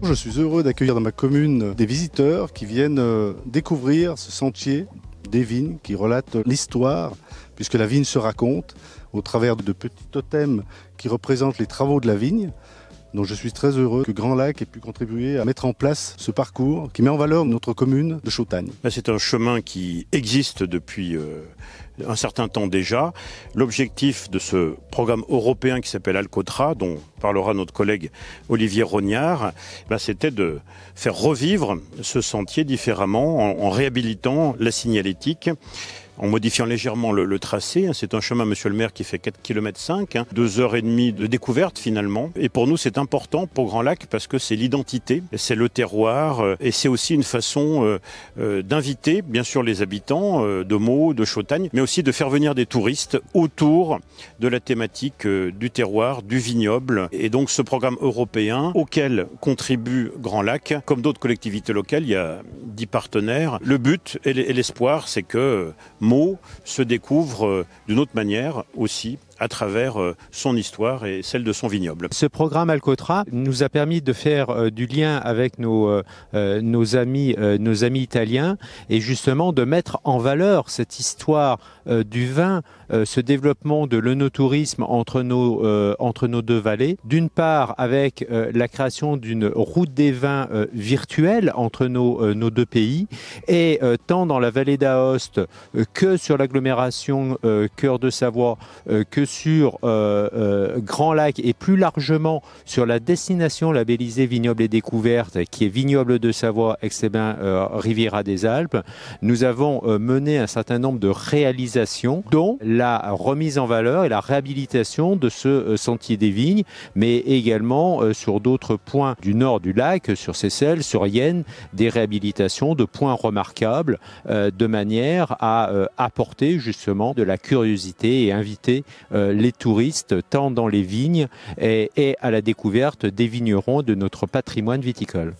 Je suis heureux d'accueillir dans ma commune des visiteurs qui viennent découvrir ce sentier des vignes qui relate l'histoire, puisque la vigne se raconte au travers de petits totems qui représentent les travaux de la vigne. Donc je suis très heureux que Grand Lac ait pu contribuer à mettre en place ce parcours qui met en valeur notre commune de Chautagne. C'est un chemin qui existe depuis un certain temps déjà. L'objectif de ce programme européen qui s'appelle Alcotra, dont parlera notre collègue Olivier Rognard, c'était de faire revivre ce sentier différemment en réhabilitant la signalétique, en modifiant légèrement le tracé. C'est un chemin, monsieur le maire, qui fait 4,5 km, 2h30 de découverte finalement. Et pour nous, c'est important pour Grand Lac parce que c'est l'identité, c'est le terroir et c'est aussi une façon d'inviter, bien sûr, les habitants de Meaux, de Chautagne, mais aussi de faire venir des touristes autour de la thématique du terroir, du vignoble. Et donc ce programme européen auquel contribue Grand Lac, comme d'autres collectivités locales, il y a 10 partenaires. Le but et l'espoir, c'est que Meaux se découvre d'une autre manière aussi à travers son histoire et celle de son vignoble. Ce programme Alcotra nous a permis de faire du lien avec nos amis italiens et justement de mettre en valeur cette histoire du vin, ce développement de l'œnotourisme entre nos deux vallées. D'une part avec la création d'une route des vins virtuelle entre nos deux pays et tant dans la vallée d'Aoste que sur l'agglomération Cœur de Savoie que sur Grand Lac et plus largement sur la destination labellisée Vignoble et Découverte qui est Vignoble de Savoie, Aix-les-Bains, Riviera des Alpes. Nous avons mené un certain nombre de réalisations dont la remise en valeur et la réhabilitation de ce sentier des vignes, mais également sur d'autres points du nord du lac, sur Seyssel, sur Yenne, des réhabilitations de points remarquables de manière à apporter justement de la curiosité et inviter les touristes tant dans les vignes et à la découverte des vignerons de notre patrimoine viticole.